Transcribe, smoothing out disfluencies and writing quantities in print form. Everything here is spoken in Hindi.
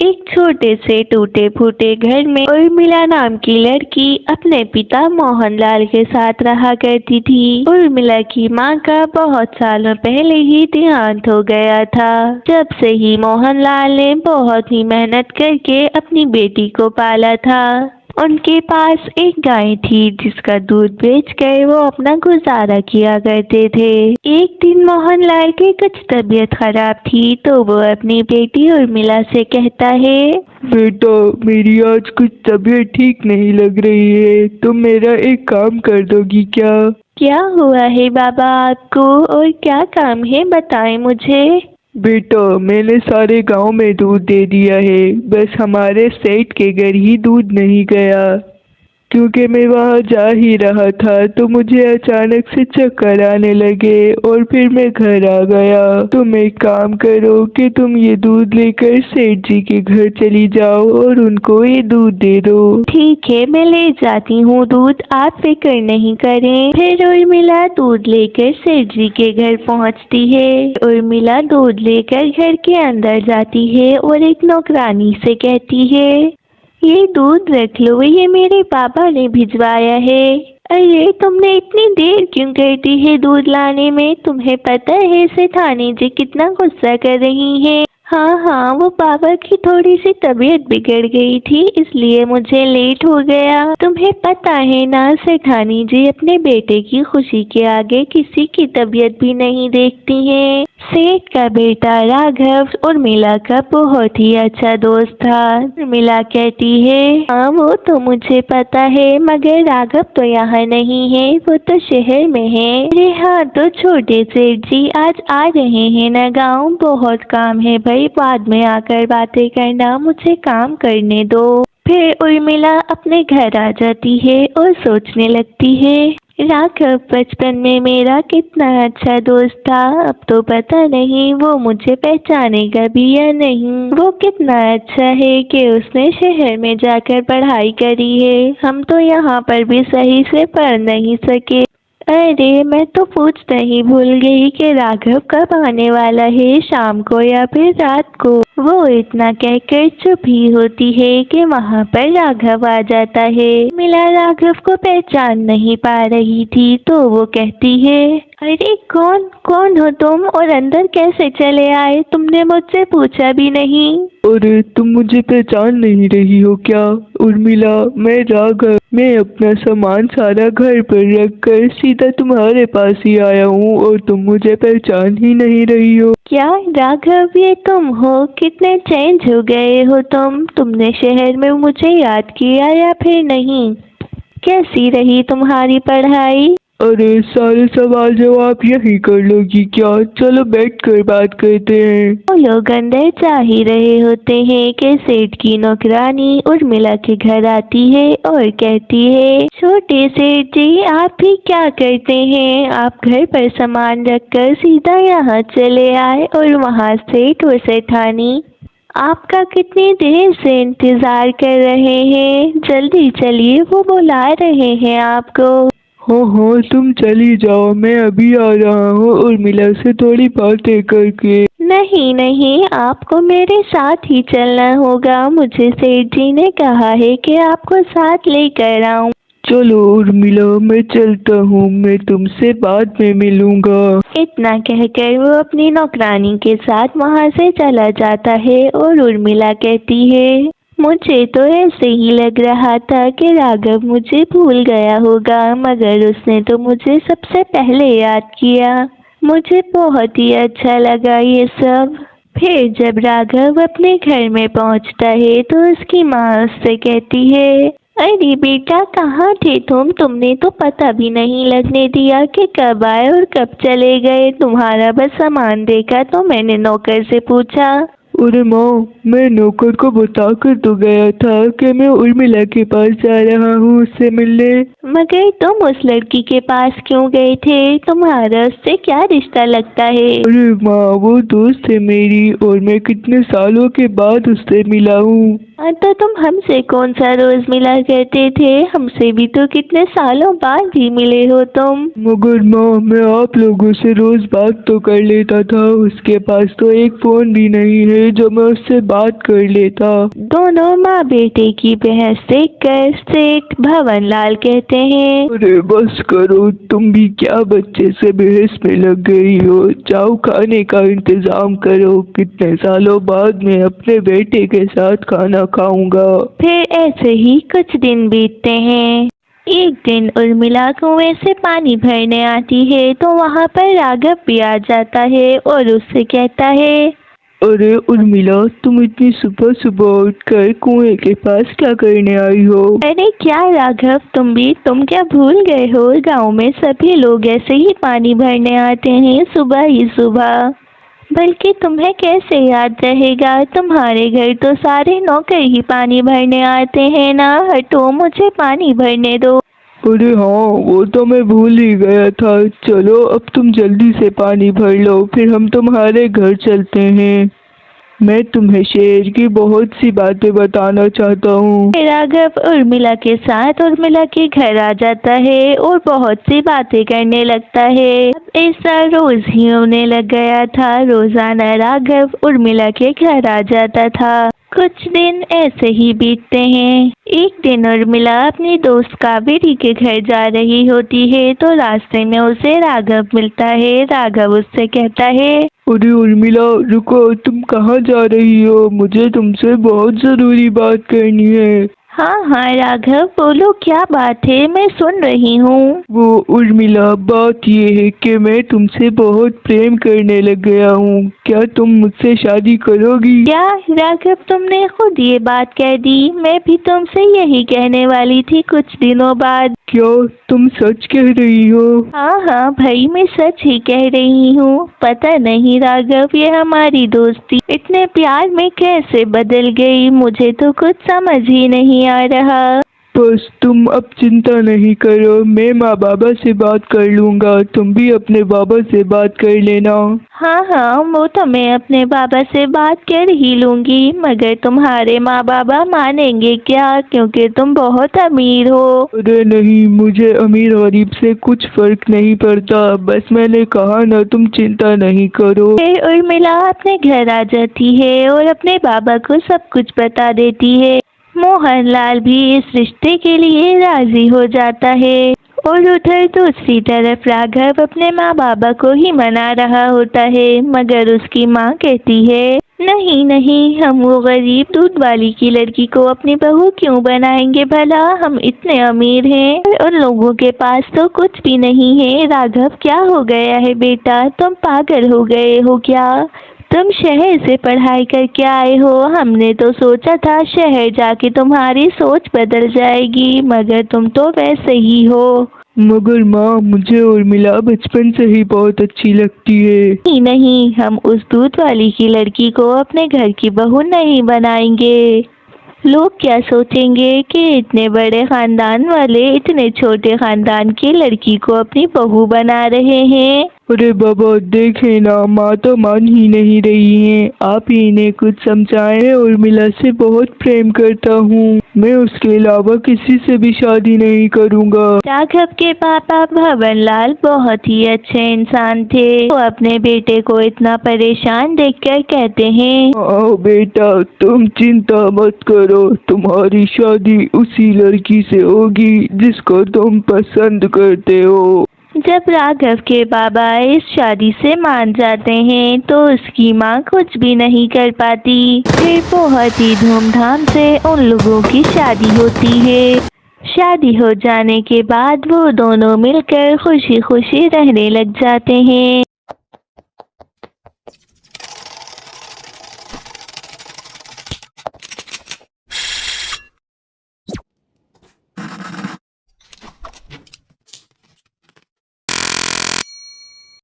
एक छोटे से टूटे फूटे घर में उर्मिला नाम की लड़की अपने पिता मोहनलाल के साथ रहा करती थी। उर्मिला की माँ का बहुत सालों पहले ही देहांत हो गया था। जब से ही मोहनलाल ने बहुत ही मेहनत करके अपनी बेटी को पाला था। उनके पास एक गाय थी जिसका दूध बेचकर वो अपना गुजारा किया करते थे। एक दिन मोहनलाल की कुछ तबीयत खराब थी तो वो अपनी बेटी उर्मिला से कहता है, बेटा, मेरी आज कुछ तबीयत ठीक नहीं लग रही है, तुम मेरा एक काम कर दोगी क्या? क्या हुआ है बाबा आपको और क्या काम है, बताएं मुझे। बेटा, मैंने सारे गांव में दूध दे दिया है, बस हमारे सेठ के घर ही दूध नहीं गया। क्योंकि मैं वहाँ जा ही रहा था तो मुझे अचानक से चक्कर आने लगे और फिर मैं घर आ गया। तुम एक काम करो कि तुम ये दूध लेकर सेठ जी के घर चली जाओ और उनको ये दूध दे दो। ठीक है, मैं ले जाती हूँ दूध, आप फिक्र नहीं करें। फिर उर्मिला दूध लेकर सेठ जी के घर पहुँचती है। उर्मिला दूध लेकर घर के अंदर जाती है और एक नौकरानी से कहती है, ये दूध रख लो, ये मेरे पापा ने भिजवाया है। अरे तुमने इतनी देर क्यों कर दी है दूध लाने में? तुम्हें पता है सेठानी जी कितना गुस्सा कर रही हैं। हाँ हाँ, वो पापा की थोड़ी सी तबीयत बिगड़ गई थी इसलिए मुझे लेट हो गया। तुम्हें पता है ना, सेठानी जी अपने बेटे की खुशी के आगे किसी की तबीयत भी नहीं देखती हैं। सेठ का बेटा राघव उर्मिला का बहुत ही अच्छा दोस्त था। उर्मिला कहती है, हाँ वो तो मुझे पता है, मगर राघव तो यहाँ नहीं है, वो तो शहर में है। अरे हाँ तो छोटे सेठ जी आज आ रहे हैं ना गाँव, बहुत काम है भाई, बाद में आकर बातें करना, मुझे काम करने दो। फिर उर्मिला अपने घर आ जाती है और सोचने लगती है, राघव बचपन में मेरा कितना अच्छा दोस्त था, अब तो पता नहीं वो मुझे पहचानेगा भी या नहीं। वो कितना अच्छा है कि उसने शहर में जाकर पढ़ाई करी है, हम तो यहाँ पर भी सही से पढ़ नहीं सके। अरे मैं तो पूछना ही भूल गई कि राघव कब आने वाला है, शाम को या फिर रात को। वो इतना कहकर चुप ही होती है कि वहाँ पर राघव आ जाता है। मिला राघव को पहचान नहीं पा रही थी तो वो कहती है, अरे कौन कौन हो तुम और अंदर कैसे चले आए, तुमने मुझसे पूछा भी नहीं। अरे तुम मुझे पहचान नहीं रही हो क्या? उर्मिला, मैं राघव। मैं अपना सामान सारा घर पर रखकर सीधा तुम्हारे पास ही आया हूँ और तुम मुझे पहचान ही नहीं रही हो। क्या राघव, ये तुम हो? कितने चेंज हो गए हो तुमने शहर में मुझे याद किया या फिर नहीं? कैसी रही तुम्हारी पढ़ाई? अरे सारे सवाल जवाब यही कर लोगी क्या? चलो बैठ कर बात करते हैं। वो लोग अंदर जा ही रहे होते हैं कि सेठ की नौकरानी उर्मिला के घर आती है और कहती है, छोटे सेठ जी आप भी क्या करते हैं, आप घर पर सामान रखकर सीधा यहाँ चले आए और वहाँ सेठ और सेठानी आपका कितनी देर से इंतजार कर रहे हैं, जल्दी चलिए, वो बुला रहे हैं आपको। हाँ, तुम चली जाओ, मैं अभी आ रहा हूँ उर्मिला से थोड़ी बातें करके। नहीं नहीं, आपको मेरे साथ ही चलना होगा, मुझे सेठ जी ने कहा है कि आपको साथ लेकर आऊं। चलो उर्मिला, मैं चलता हूँ, मैं तुमसे बाद में मिलूंगा। इतना कहकर वो अपनी नौकरानी के साथ वहाँ से चला जाता है और उर्मिला कहती है, मुझे तो ऐसे ही लग रहा था कि राघव मुझे भूल गया होगा, मगर उसने तो मुझे सबसे पहले याद किया। मुझे बहुत ही अच्छा लगा ये सब। फिर जब राघव अपने घर में पहुंचता है तो उसकी माँ उससे कहती है, अरे बेटा कहाँ थे तुमने तो पता भी नहीं लगने दिया कि कब आए और कब चले गए। तुम्हारा बस सामान देखा तो मैंने नौकर से पूछा। अरे माँ, मैं नौकर को बता कर तो गया था कि मैं उर्मिला के पास जा रहा हूँ उससे मिलने। मगर तुम उस लड़की के पास क्यों गए थे, तुम्हारा उससे क्या रिश्ता लगता है? अरे माँ, वो दोस्त है मेरी और मैं कितने सालों के बाद उससे मिला हूँ। तो तुम हमसे कौन सा रोज मिला करते थे? हमसे भी तो कितने सालों बाद ही मिले हो तुम। मगर माँ, मैं आप लोगों से रोज बात तो कर लेता था। उसके पास तो एक फोन भी नहीं है जो मैं उससे बात कर लेता। दोनों माँ बेटे की बहस देखकर सेठ भवनलाल कहते हैं, अरे बस करो, तुम भी क्या बच्चे से बहस में लग गई हो। जाओ खाने का इंतजाम करो। कितने सालों बाद मैं अपने बेटे के साथ खाना खाऊंगा। फिर ऐसे ही कुछ दिन बीतते हैं। एक दिन उर्मिला कुएं से पानी भरने आती है तो वहाँ पर राघव भी आ जाता है और उससे कहता है, अरे उर्मिला, तुम इतनी सुबह सुबह उठकर कुएं के पास क्या करने आई हो? अरे क्या राघव, तुम क्या भूल गए हो? गांव में सभी लोग ऐसे ही पानी भरने आते हैं सुबह ही सुबह। बल्कि तुम्हें कैसे याद रहेगा? तुम्हारे घर तो सारे नौकर ही पानी भरने आते हैं ना। हटो, मुझे पानी भरने दो। अरे हाँ, वो तो मैं भूल ही गया था। चलो अब तुम जल्दी से पानी भर लो, फिर हम तुम्हारे घर चलते हैं। मैं तुम्हें शहर की बहुत सी बातें बताना चाहता हूँ। राघव उर्मिला के साथ उर्मिला के घर आ जाता है और बहुत सी बातें करने लगता है। अब ऐसा रोज ही होने लग गया था। रोजाना राघव उर्मिला के घर आ जाता था। कुछ दिन ऐसे ही बीतते हैं। एक दिन उर्मिला अपनी दोस्त कावेरी के घर जा रही होती है तो रास्ते में उसे राघव मिलता है। राघव उससे कहता है, अरे उर्मिला, रुको, तुम कहाँ जा रही हो? मुझे तुमसे बहुत जरूरी बात करनी है। हाँ हाँ राघव, बोलो क्या बात है, मैं सुन रही हूँ। वो उर्मिला, बात ये है कि मैं तुमसे बहुत प्रेम करने लग गया हूँ। क्या तुम मुझसे शादी करोगी? क्या राघव, तुमने खुद ये बात कह दी। मैं भी तुमसे यही कहने वाली थी कुछ दिनों बाद। क्या तुम सच कह रही हो? हाँ हाँ भाई, मैं सच ही कह रही हूँ। पता नहीं राघव, ये हमारी दोस्ती इतने प्यार में कैसे बदल गई, मुझे तो कुछ समझ ही नहीं आ रहा। बस तुम अब चिंता नहीं करो, मैं माँ बाबा से बात कर लूँगा। तुम भी अपने बाबा से बात कर लेना। हाँ हाँ, वो तो मैं अपने बाबा से बात कर ही लूँगी, मगर तुम्हारे माँ बाबा मानेंगे क्या? क्योंकि तुम बहुत अमीर हो। अरे नहीं, मुझे अमीर गरीब से कुछ फर्क नहीं पड़ता। बस मैंने कहा ना, तुम चिंता नहीं करो। फिर उर्मिला अपने घर आ जाती है और अपने बाबा को सब कुछ बता देती है। मोहनलाल भी इस रिश्ते के लिए राजी हो जाता है और उधर दूसरी तरफ राघव अपने माँ बाबा को ही मना रहा होता है, मगर उसकी माँ कहती है, नहीं नहीं, हम वो गरीब दूध वाली की लड़की को अपनी बहू क्यों बनाएंगे भला? हम इतने अमीर हैं और उन लोगों के पास तो कुछ भी नहीं है। राघव, क्या हो गया है बेटा? तुम पागल हो गए हो क्या? तुम शहर से पढ़ाई करके आए हो। हमने तो सोचा था शहर जाके तुम्हारी सोच बदल जाएगी, मगर तुम तो वैसे ही हो। मगर माँ, मुझे उर्मिला बचपन से ही बहुत अच्छी लगती है। नहीं नहीं, हम उस दूध वाली की लड़की को अपने घर की बहू नहीं बनाएंगे। लोग क्या सोचेंगे कि इतने बड़े खानदान वाले इतने छोटे खानदान की लड़की को अपनी बहू बना रहे हैं। अरे बाबा, देखे ना, माँ तो मान ही नहीं रही हैं। आप ही इन्हें कुछ समझाएं। उर्मिला से बहुत प्रेम करता हूँ। मैं उसके अलावा किसी से भी शादी नहीं करूँगा। राघव के पापा भवनलाल बहुत ही अच्छे इंसान थे। वो अपने बेटे को इतना परेशान देखकर कहते हैं, आओ बेटा, तुम चिंता मत करो। तुम्हारी शादी उसी लड़की से होगी जिसको तुम पसंद करते हो। जब राघव के बाबा इस शादी से मान जाते हैं तो उसकी माँ कुछ भी नहीं कर पाती। फिर बहुत ही धूमधाम से उन लोगों की शादी होती है। शादी हो जाने के बाद वो दोनों मिलकर खुशी खुशी रहने लग जाते हैं।